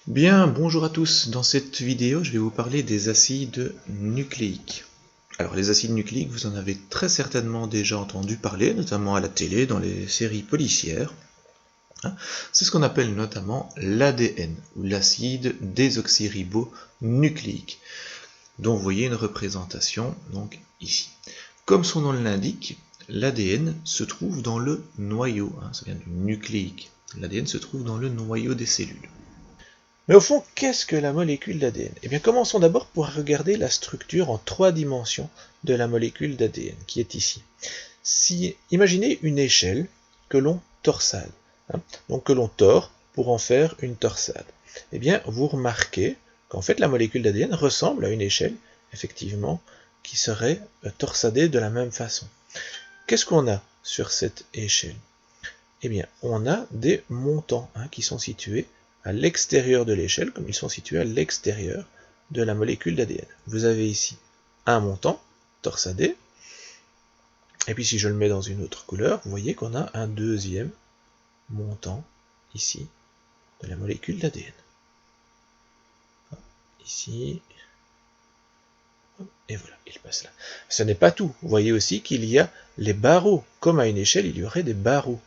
Bien, bonjour à tous. Dans cette vidéo, je vais vous parler des acides nucléiques. Alors, les acides nucléiques, vous en avez très certainement déjà entendu parler, notamment à la télé, dans les séries policières. C'est ce qu'on appelle notamment l'ADN, ou l'acide désoxyribonucléique, dont vous voyez une représentation donc ici. Comme son nom l'indique, l'ADN se trouve dans le noyau, ça vient du nucléique. L'ADN se trouve dans le noyau des cellules. Mais au fond, qu'est-ce que la molécule d'ADN? Eh bien, commençons d'abord par regarder la structure en 3 dimensions de la molécule d'ADN, qui est ici. Imaginez une échelle que l'on torsade, donc que l'on tord pour en faire une torsade. Eh bien, vous remarquez qu'en fait, la molécule d'ADN ressemble à une échelle, effectivement, qui serait torsadée de la même façon. Qu'est-ce qu'on a sur cette échelle? Eh bien, on a des montants qui sont situés à l'extérieur de l'échelle, comme ils sont situés à l'extérieur de la molécule d'ADN. Vous avez ici un montant torsadé, et puis si je le mets dans une autre couleur, vous voyez qu'on a un deuxième montant ici de la molécule d'ADN. Ici, et voilà, il passe là. Ce n'est pas tout. Vous voyez aussi qu'il y a les barreaux. Comme à une échelle, il y aurait des barreaux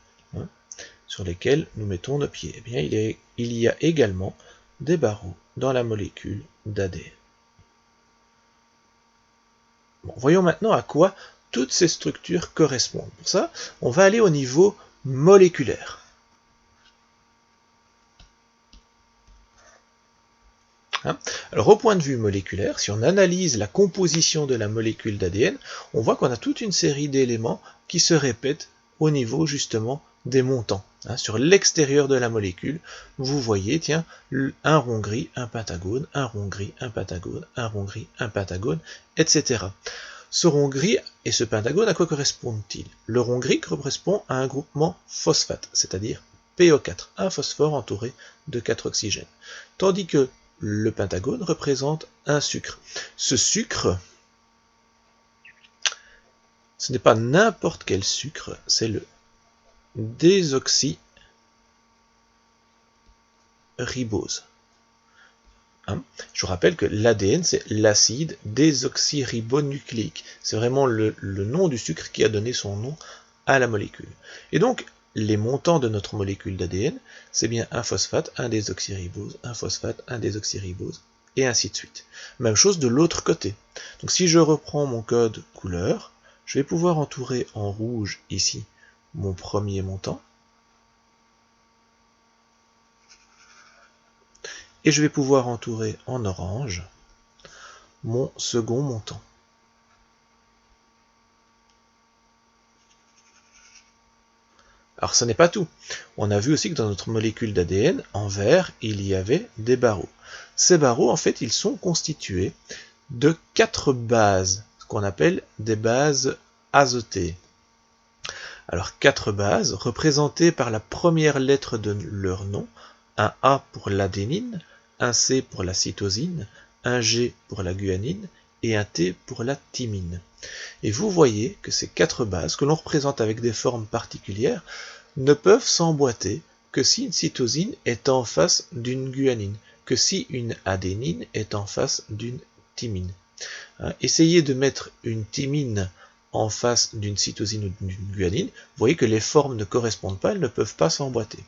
sur lesquels nous mettons nos pieds. Eh bien, il y a également des barreaux dans la molécule d'ADN. Bon, voyons maintenant à quoi toutes ces structures correspondent. Pour ça, on va aller au niveau moléculaire. Alors, au point de vue moléculaire, si on analyse la composition de la molécule d'ADN, on voit qu'on a toute une série d'éléments qui se répètent au niveau justement des montants. Sur l'extérieur de la molécule, vous voyez, tiens, un rond gris, un pentagone, un rond gris, un pentagone, un rond gris, un pentagone, etc. Ce rond gris et ce pentagone, à quoi correspondent-ils? Le rond gris correspond à un groupement phosphate, c'est-à-dire PO4, un phosphore entouré de 4 oxygènes. Tandis que le pentagone représente un sucre. Ce sucre, ce n'est pas n'importe quel sucre, c'est le désoxyribose. Je vous rappelle que l'ADN, c'est l'acide désoxyribonucléique. C'est vraiment le nom du sucre qui a donné son nom à la molécule. Et donc, les montants de notre molécule d'ADN, c'est bien un phosphate, un désoxyribose, un phosphate, un désoxyribose, et ainsi de suite. Même chose de l'autre côté. Donc si je reprends mon code couleur, je vais pouvoir entourer en rouge ici mon premier montant, et je vais pouvoir entourer en orange mon second montant. Alors ce n'est pas tout. On a vu aussi que dans notre molécule d'ADN, en vert, il y avait des barreaux. Ces barreaux, en fait, ils sont constitués de 4 bases, ce qu'on appelle des bases azotées. Alors 4 bases représentées par la première lettre de leur nom, un A pour l'adénine, un C pour la cytosine, un G pour la guanine et un T pour la thymine. Et vous voyez que ces 4 bases, que l'on représente avec des formes particulières, ne peuvent s'emboîter que si une cytosine est en face d'une guanine, que si une adénine est en face d'une thymine. Essayez de mettre une thymine en face d'une cytosine ou d'une guanine, vous voyez que les formes ne correspondent pas, elles ne peuvent pas s'emboîter.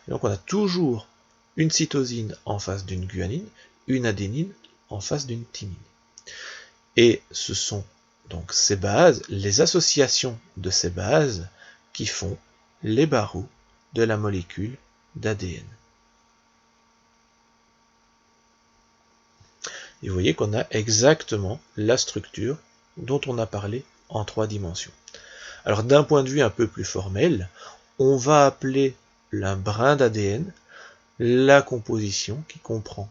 Donc on a toujours une cytosine en face d'une guanine, une adénine en face d'une thymine. Et ce sont donc ces bases, les associations de ces bases, qui font les barreaux de la molécule d'ADN. Et vous voyez qu'on a exactement la structure dont on a parlé en 3 dimensions. Alors d'un point de vue un peu plus formel, on va appeler un brin d'ADN la composition qui comprend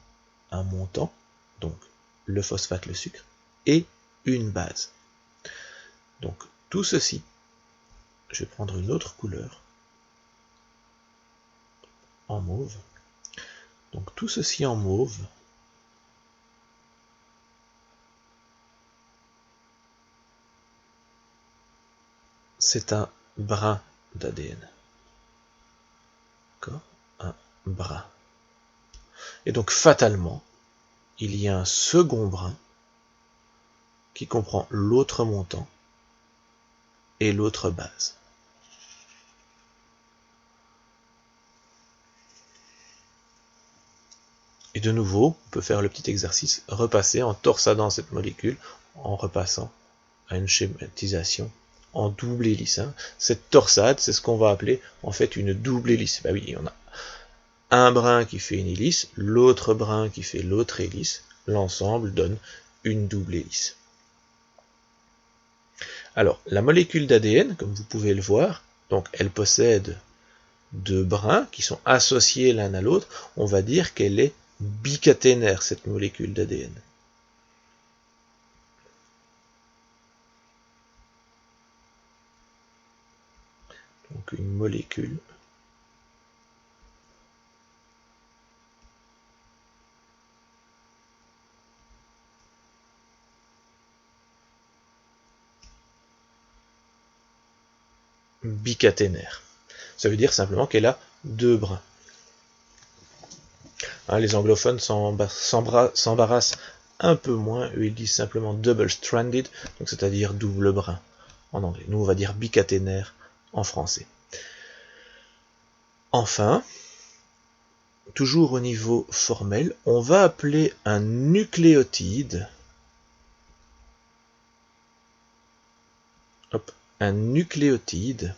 un montant, donc le phosphate, le sucre, et une base. Donc tout ceci, je vais prendre une autre couleur, en mauve. Donc tout ceci en mauve, c'est un brin d'ADN. D'accord ? Un brin. Et donc fatalement, il y a un second brin qui comprend l'autre montant et l'autre base. Et de nouveau, on peut faire le petit exercice, repasser en torsadant cette molécule, en repassant à une schématisation en double hélice. Cette torsade, c'est ce qu'on va appeler en fait une double hélice. Bah oui, on a un brin qui fait une hélice, l'autre brin qui fait l'autre hélice. L'ensemble donne une double hélice. Alors, la molécule d'ADN, comme vous pouvez le voir, donc elle possède deux brins qui sont associés l'un à l'autre. On va dire qu'elle est bicaténaire, cette molécule d'ADN. Donc une molécule bicaténaire. Ça veut dire simplement qu'elle a deux brins. Les anglophones s'embarrassent un peu moins, eux ils disent simplement double-stranded, donc c'est-à-dire double brin en anglais. Nous on va dire bicaténaire en français. Enfin, toujours au niveau formel, on va appeler un nucléotide un nucléotide,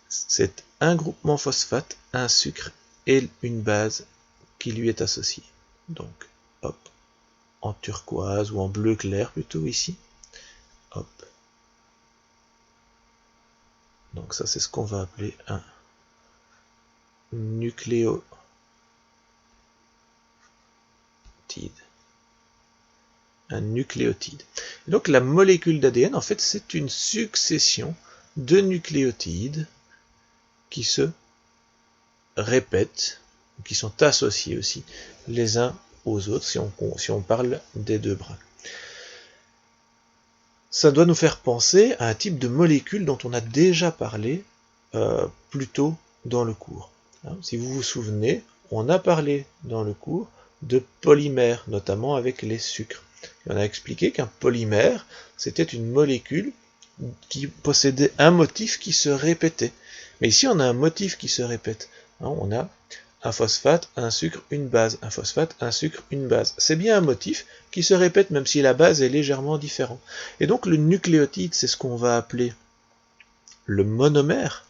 c'est un groupement phosphate, un sucre et une base qui lui est associée. Donc, hop, en turquoise ou en bleu clair plutôt ici. Hop. Donc ça, c'est ce qu'on va appeler un nucléotide. Un nucléotide. Donc la molécule d'ADN, en fait, c'est une succession de nucléotides qui se répètent, qui sont associés aussi les uns aux autres, si on parle des deux brins. Ça doit nous faire penser à un type de molécule dont on a déjà parlé plus tôt dans le cours. Si vous vous souvenez, on a parlé dans le cours de polymères, notamment avec les sucres. Et on a expliqué qu'un polymère, c'était une molécule qui possédait un motif qui se répétait. Mais ici, on a un motif qui se répète. On a un phosphate, un sucre, une base. Un phosphate, un sucre, une base. C'est bien un motif qui se répète même si la base est légèrement différente. Et donc le nucléotide, c'est ce qu'on va appeler le monomère.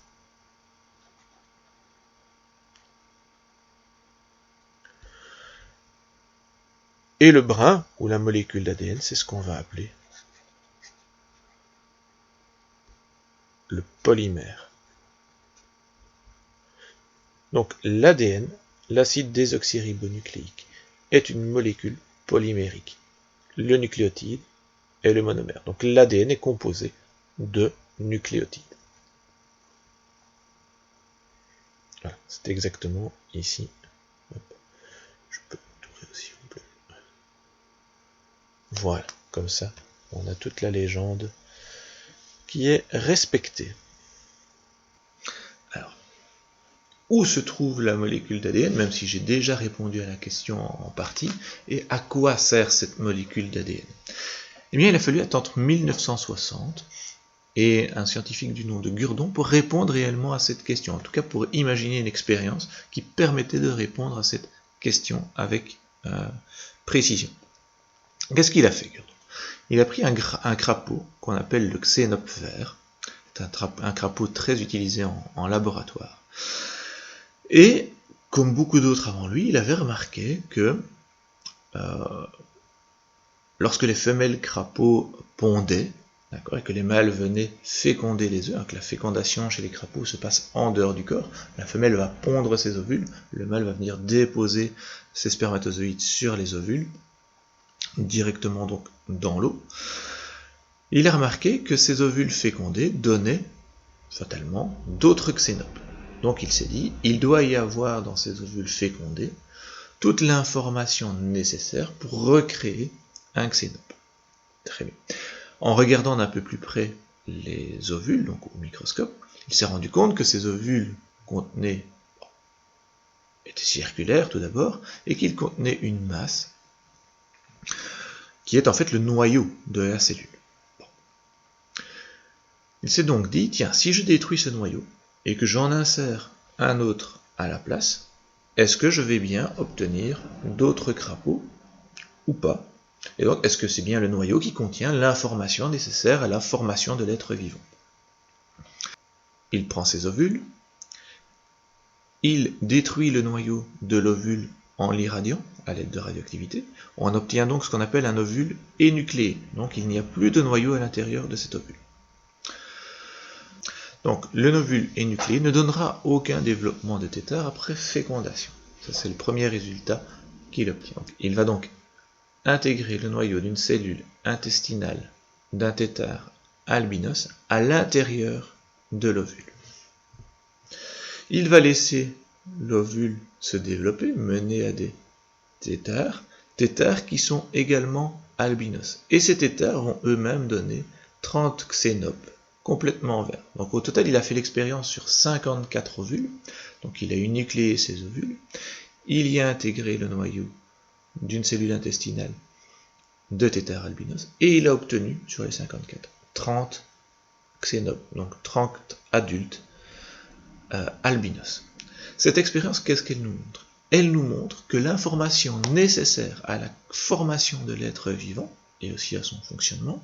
Et le brin, ou la molécule d'ADN, c'est ce qu'on va appeler le polymère. Donc l'ADN, l'acide désoxyribonucléique, est une molécule polymérique. Le nucléotide est le monomère. Donc l'ADN est composé de nucléotides. Voilà, c'est exactement ici. Hop. Je peux tourner aussi un peu. Voilà, comme ça, on a toute la légende qui est respectée. Alors, où se trouve la molécule d'ADN, même si j'ai déjà répondu à la question en partie, et à quoi sert cette molécule d'ADN? Eh bien, il a fallu attendre 1960 et un scientifique du nom de Gurdon pour répondre réellement à cette question, en tout cas pour imaginer une expérience qui permettait de répondre à cette question avec précision. Qu'est-ce qu'il a fait, Gurdon? Il a pris un crapaud qu'on appelle le xénope vert, c'est un crapaud très utilisé en laboratoire. Et, comme beaucoup d'autres avant lui, il avait remarqué que lorsque les femelles crapauds pondaient, et que les mâles venaient féconder les œufs, que la fécondation chez les crapauds se passe en dehors du corps, la femelle va pondre ses ovules, le mâle va venir déposer ses spermatozoïdes sur les ovules, directement donc dans l'eau. Il a remarqué que ces ovules fécondés donnaient fatalement d'autres xénopes. Donc il s'est dit, il doit y avoir dans ces ovules fécondés toute l'information nécessaire pour recréer un xénope. Très bien. En regardant d'un peu plus près les ovules, donc au microscope, il s'est rendu compte que ces ovules contenaient était circulaire tout d'abord, et qu'il contenait une masse qui est en fait le noyau de la cellule. Bon. Il s'est donc dit, tiens, si je détruis ce noyau, et que j'en insère un autre à la place, est-ce que je vais bien obtenir d'autres crapauds ou pas? Et donc, est-ce que c'est bien le noyau qui contient l'information nécessaire à la formation de l'être vivant? Il prend ses ovules, il détruit le noyau de l'ovule en l'irradiant à l'aide de radioactivité. On obtient donc ce qu'on appelle un ovule énucléé. Donc il n'y a plus de noyau à l'intérieur de cet ovule. Donc le ovule énucléé ne donnera aucun développement de tétard après fécondation. Ça c'est le premier résultat qu'il obtient. Il va donc intégrer le noyau d'une cellule intestinale d'un tétard albinos à l'intérieur de l'ovule. Il va laisser l'ovule se développer, mener à des tétards qui sont également albinos. Et ces tétards vont eux-mêmes donner 30 xénopes complètement verts. Donc au total, il a fait l'expérience sur 54 ovules. Donc il a nucléé ces ovules. Il y a intégré le noyau d'une cellule intestinale de tétards albinos. Et il a obtenu, sur les 54, 30 xénopes, donc 30 adultes albinos. Cette expérience, qu'est-ce qu'elle nous montre? Elle nous montre que l'information nécessaire à la formation de l'être vivant, et aussi à son fonctionnement,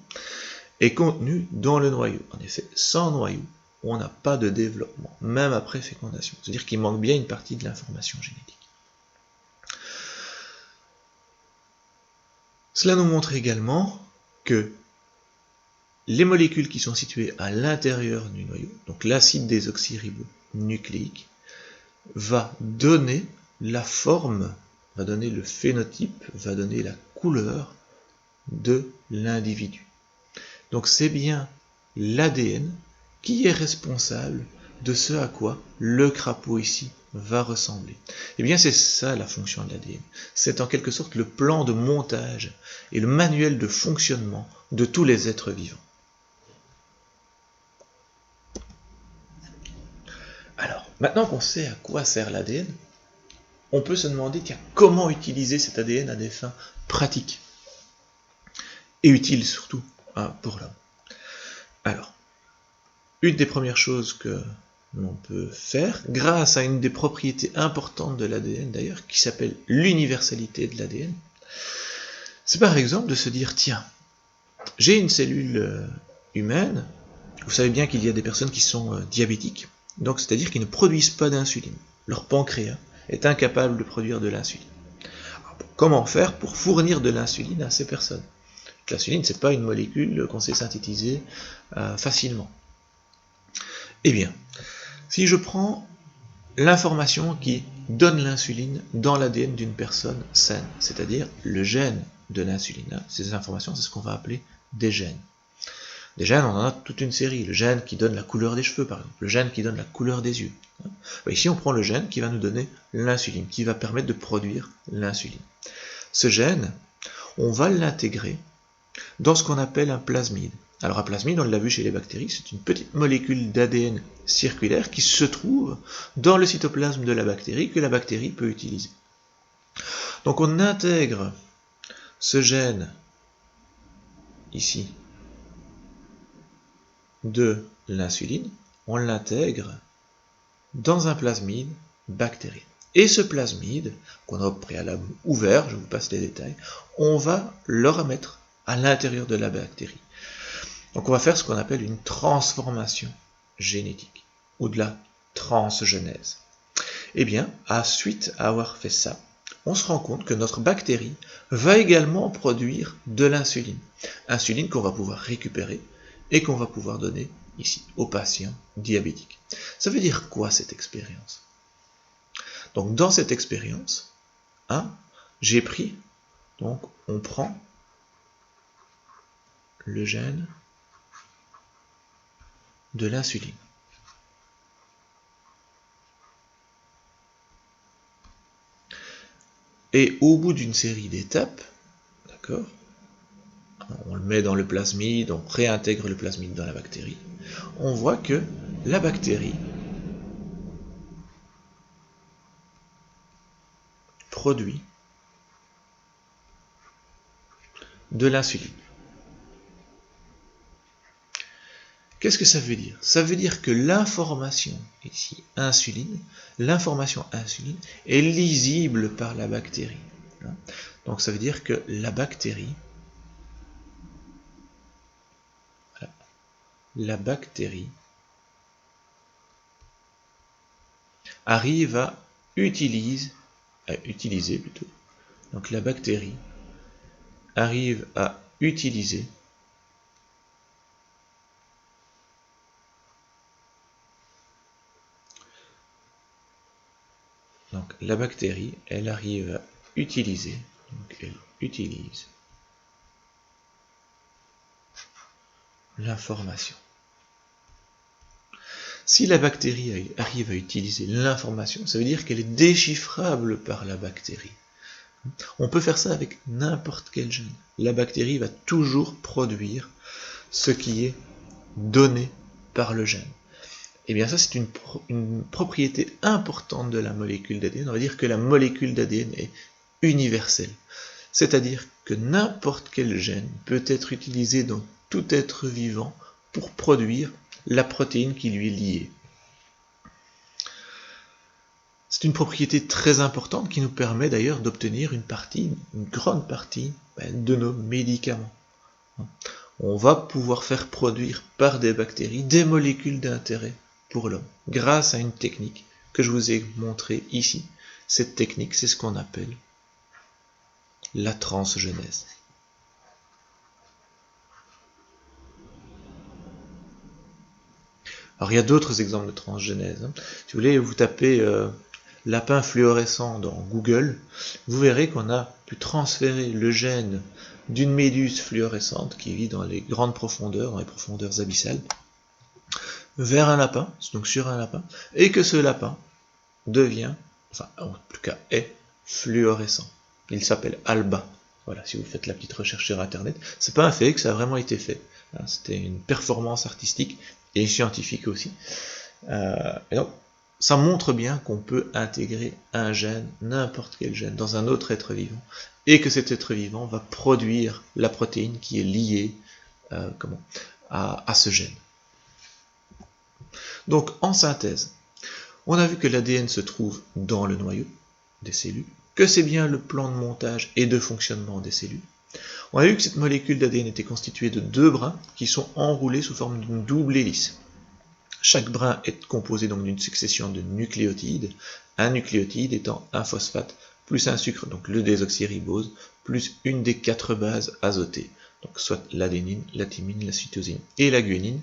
est contenue dans le noyau. En effet, sans noyau, on n'a pas de développement, même après fécondation. C'est-à-dire qu'il manque bien une partie de l'information génétique. Cela nous montre également que les molécules qui sont situées à l'intérieur du noyau, donc l'acide désoxyribonucléique, va donner la forme, va donner le phénotype, va donner la couleur de l'individu. Donc c'est bien l'ADN qui est responsable de ce à quoi le crapaud ici va ressembler. Et bien c'est ça la fonction de l'ADN. C'est en quelque sorte le plan de montage et le manuel de fonctionnement de tous les êtres vivants. Alors, maintenant qu'on sait à quoi sert l'ADN, on peut se demander tiens, comment utiliser cet ADN à des fins pratiques et utiles surtout pour l'homme. Alors, une des premières choses que l'on peut faire, grâce à une des propriétés importantes de l'ADN d'ailleurs, qui s'appelle l'universalité de l'ADN, c'est par exemple de se dire tiens, j'ai une cellule humaine, vous savez bien qu'il y a des personnes qui sont diabétiques, donc c'est-à-dire qu'ils ne produisent pas d'insuline. Leur pancréas est incapable de produire de l'insuline. Comment faire pour fournir de l'insuline à ces personnes? L'insuline, ce n'est pas une molécule qu'on sait synthétiser facilement. Eh bien, si je prends l'information qui donne l'insuline dans l'ADN d'une personne saine, c'est-à-dire le gène de l'insuline, ces informations, c'est ce qu'on va appeler des gènes. Des gènes, on en a toute une série. Le gène qui donne la couleur des cheveux, par exemple. Le gène qui donne la couleur des yeux. Ici, on prend le gène qui va nous donner l'insuline, qui va permettre de produire l'insuline. Ce gène, on va l'intégrer dans ce qu'on appelle un plasmide. Alors un plasmide, on l'a vu chez les bactéries, c'est une petite molécule d'ADN circulaire qui se trouve dans le cytoplasme de la bactérie, que la bactérie peut utiliser. Donc on intègre ce gène, ici, de l'insuline, on l'intègre dans un plasmide bactérien. Et ce plasmide, qu'on a au préalable ouvert, je vous passe les détails, on va le remettre à l'intérieur de la bactérie. Donc on va faire ce qu'on appelle une transformation génétique, ou de la transgenèse. Eh bien, suite à avoir fait ça, on se rend compte que notre bactérie va également produire de l'insuline. Insuline qu'on va pouvoir récupérer et qu'on va pouvoir donner ici aux patients diabétiques. Ça veut dire quoi cette expérience? Donc dans cette expérience, j'ai pris, donc on prend le gène de l'insuline. Et au bout d'une série d'étapes, d'accord, on le met dans le plasmide, on réintègre le plasmide dans la bactérie, on voit que la bactérie produit de l'insuline. Qu'est-ce que ça veut dire? Ça veut dire que l'information, ici, insuline, l'information insuline est lisible par la bactérie. Donc ça veut dire que la bactérie, arrive à utiliser plutôt. Donc la bactérie arrive à utiliser elle arrive à utiliser, donc elle utilise l'information. Si la bactérie arrive à utiliser l'information, ça veut dire qu'elle est déchiffrable par la bactérie. On peut faire ça avec n'importe quel gène. La bactérie va toujours produire ce qui est donné par le gène. Et bien ça, c'est une propriété importante de la molécule d'ADN. On va dire que la molécule d'ADN est universelle. C'est-à-dire que n'importe quel gène peut être utilisé dans tout être vivant pour produire la protéine qui lui est liée. C'est une propriété très importante qui nous permet d'ailleurs d'obtenir une grande partie de nos médicaments. On va pouvoir faire produire par des bactéries des molécules d'intérêt pour l'homme, grâce à une technique que je vous ai montrée ici. Cette technique, c'est ce qu'on appelle la transgénèse. Alors il y a d'autres exemples de transgénèse. Si vous voulez, vous tapez lapin fluorescent dans Google, vous verrez qu'on a pu transférer le gène d'une méduse fluorescente qui vit dans les grandes profondeurs, dans les profondeurs abyssales, vers un lapin, donc sur un lapin, et que ce lapin devient, enfin en tout cas est, fluorescent. Il s'appelle Alba. Voilà, si vous faites la petite recherche sur internet, c'est pas un fake, ça a vraiment été fait. C'était une performance artistique et scientifique aussi. Et donc, ça montre bien qu'on peut intégrer un gène, n'importe quel gène, dans un autre être vivant, et que cet être vivant va produire la protéine qui est liée à ce gène. Donc, en synthèse, on a vu que l'ADN se trouve dans le noyau des cellules, que c'est bien le plan de montage et de fonctionnement des cellules. On a vu que cette molécule d'ADN était constituée de 2 brins qui sont enroulés sous forme d'une double hélice. Chaque brin est composé donc d'une succession de nucléotides, un nucléotide étant un phosphate plus un sucre, donc le désoxyribose, plus une des 4 bases azotées, donc soit l'adénine, la thymine, la cytosine et la guanine,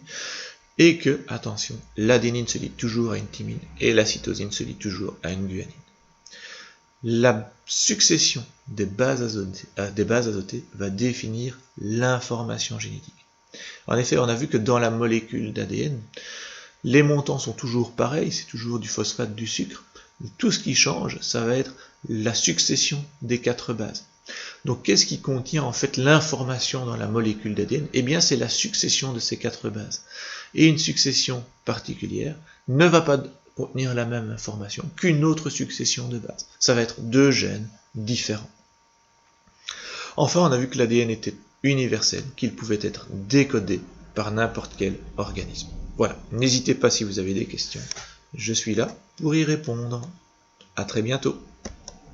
et que, attention, l'adénine se lie toujours à une thymine et la cytosine se lie toujours à une guanine. La succession des bases azotées va définir l'information génétique. En effet, on a vu que dans la molécule d'ADN, les montants sont toujours pareils, c'est toujours du phosphate, du sucre. Tout ce qui change, ça va être la succession des 4 bases. Donc qu'est-ce qui contient en fait l'information dans la molécule d'ADN? Eh bien c'est la succession de ces 4 bases. Et une succession particulière ne va pas contenir la même information qu'une autre succession de bases. Ça va être 2 gènes différents. Enfin, on a vu que l'ADN était universel, qu'il pouvait être décodé par n'importe quel organisme. Voilà, n'hésitez pas si vous avez des questions. Je suis là pour y répondre. À très bientôt.